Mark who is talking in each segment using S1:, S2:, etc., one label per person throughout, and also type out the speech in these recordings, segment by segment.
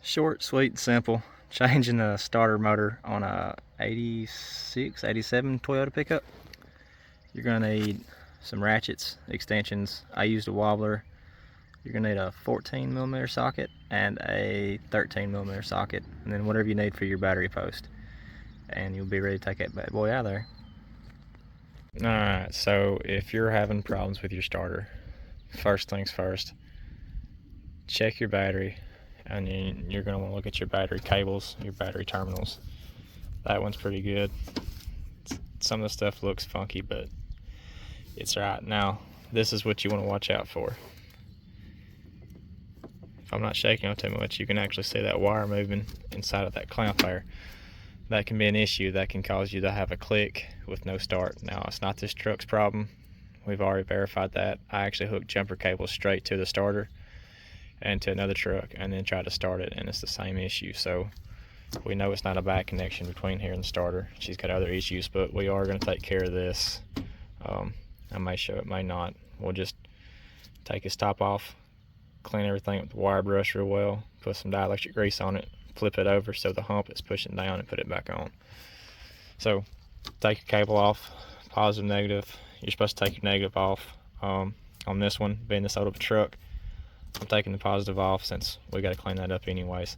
S1: Short, sweet, and simple. Changing the starter motor on a 86, 87 Toyota pickup. You're gonna need some ratchets, extensions. I used a wobbler. You're gonna need a 14mm socket and a 13mm socket, and then whatever you need for your battery post. And you'll be ready to take that bad boy out of there. Alright, so if you're having problems with your starter, first things first, check your battery, and you're going to want to look at your battery cables, your battery terminals. That one's pretty good. Some of the stuff looks funky, but it's right. Now, this is what you want to watch out for. If I'm not shaking on too much, you can actually see that wire moving inside of that clamp there. That can be an issue. That can cause you to have a click with no start. Now, it's not this truck's problem. We've already verified that. I actually hooked jumper cables straight to the starter and to another truck and then tried to start it, and it's the same issue. So we know it's not a bad connection between here and the starter. She's got other issues, but we are going to take care of this. I may show it, may not. We'll just take his top off, clean everything with the wire brush real well, put some dielectric grease on it, flip it over so the hump is pushing down, and put it back on. So take your cable off, positive, negative. You're supposed to take your negative off. On this one, being this old of a truck, I'm taking the positive off since we got to clean that up anyways.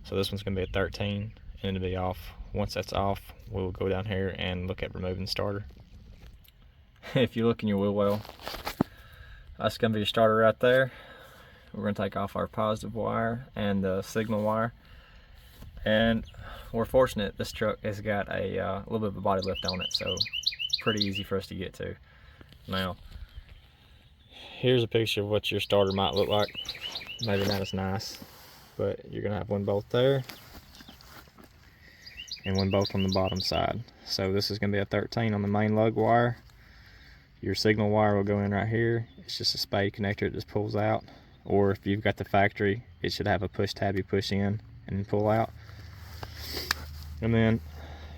S1: So this one's going to be a 13 and it'll be off. Once that's off, we'll go down here and look at removing the starter. If you look in your wheel well, that's going to be your starter right there. We're going to take off our positive wire and the signal wire. And we're fortunate this truck has got a little bit of a body lift on it, so pretty easy for us to get to. Now, here's a picture of what your starter might look like. Maybe not as nice, but you're gonna have one bolt there and one bolt on the bottom side. So this is gonna be a 13 on the main lug wire. Your signal wire will go in right here. It's just a spade connector, it just pulls out. Or if you've got the factory, it should have a push tab you push in and pull out. And then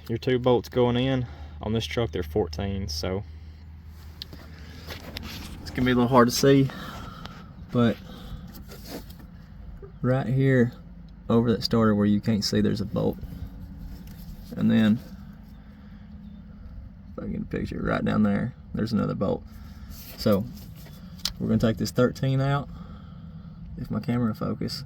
S1: your two bolts going in on this truck, they're 14, so it's gonna be a little hard to see, but right here over that starter where you can't see, there's a bolt. And then if I can get a picture, right down there, there's another bolt. So we're gonna take this 13 out. If my camera will focus,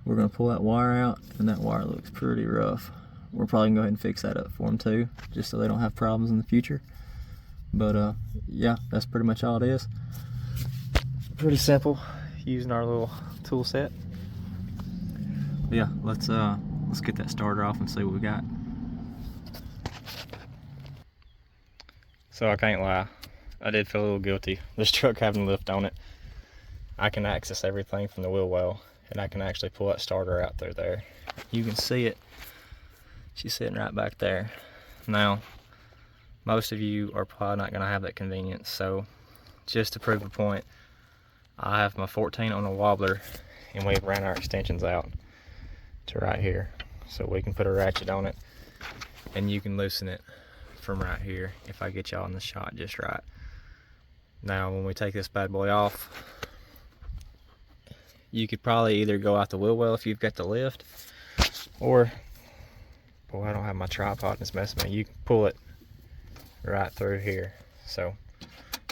S1: we're gonna pull that wire out, and that wire looks pretty rough. We're probably gonna go ahead and fix that up for them too, just so they don't have problems in the future. But yeah, that's pretty much all it is. Pretty simple, using our little tool set. But yeah, let's get that starter off and see what we got. So I can't lie, I did feel a little guilty. This truck having a lift on it, I can access everything from the wheel well, and I can actually pull that starter out through there. You can see it. She's sitting right back there. Now, most of you are probably not gonna have that convenience, so just to prove a point, I have my 14 on a wobbler, and we've ran our extensions out to right here. So we can put a ratchet on it, and you can loosen it from right here if I get y'all in the shot just right. Now, when we take this bad boy off, you could probably either go out the wheel well if you've got the lift, or, boy, I don't have my tripod and it's messing with me. You can pull it right through here. So,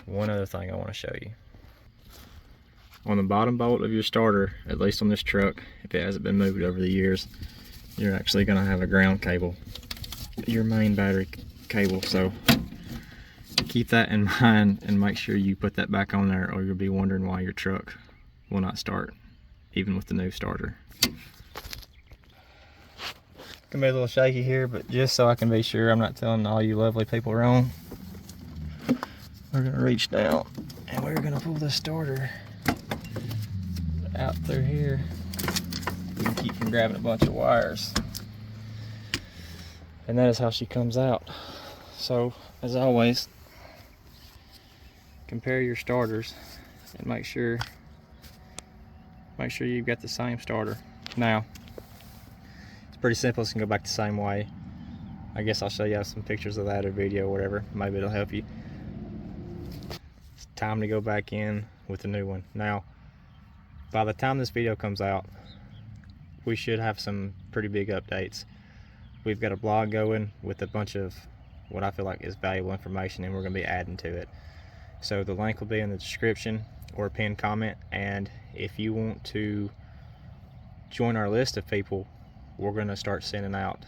S1: one other thing I want to show you. On the bottom bolt of your starter, at least on this truck, if it hasn't been moved over the years, you're actually going to have a ground cable, your main battery cable. So, keep that in mind and make sure you put that back on there, or you'll be wondering why your truck will not start, even with the new starter. Gonna be a little shaky here, but just so I can be sure I'm not telling all you lovely people wrong, we're gonna reach down and we're gonna pull the starter out through here. We can keep from grabbing a bunch of wires. And that is how she comes out. So, as always, compare your starters and make sure you've got the same starter. Now, it's pretty simple. It's gonna go back the same way. I guess I'll show you some pictures of that or video or whatever. Maybe it'll help you. It's time to go back in with the new one. Now, by the time this video comes out, we should have some pretty big updates. We've got a blog going with a bunch of what I feel like is valuable information, and we're going to be adding to it. So the link will be in the description or a pinned comment, and if you want to join our list of people, we're going to start sending out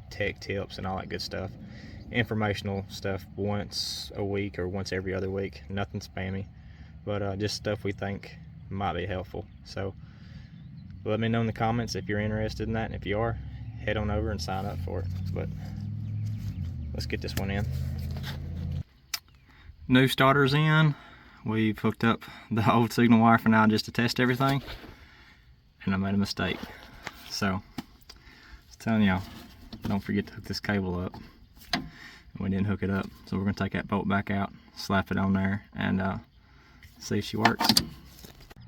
S1: tech tips and all that good stuff, informational stuff once a week or once every other week. Nothing spammy, but just stuff we think might be helpful. So let me know in the comments if you're interested in that, and if you are, head on over and sign up for it. But let's get this one in. New starter's in. We've hooked up the old signal wire for now just to test everything, and I made a mistake. So I was telling y'all, don't forget to hook this cable up. We didn't hook it up, so we're gonna take that bolt back out, slap it on there, and see if she works.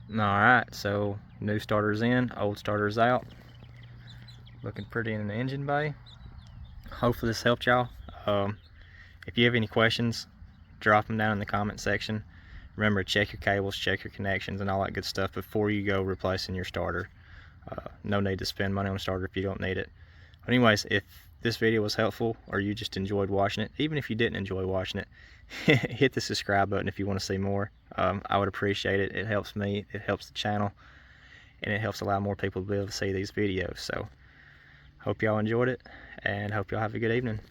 S1: Alright, so new starter's in, old starter's out. Looking pretty in the engine bay. Hopefully this helped y'all. If you have any questions, drop them down in the comment section. Remember, check your cables, check your connections, and all that good stuff before you go replacing your starter. No need to spend money on a starter if you don't need it. But anyways, if this video was helpful, or you just enjoyed watching it, even if you didn't enjoy watching it, hit the subscribe button if you want to see more. I would appreciate it. It helps me, it helps the channel, and it helps allow more people to be able to see these videos. So hope y'all enjoyed it, and hope y'all have a good evening.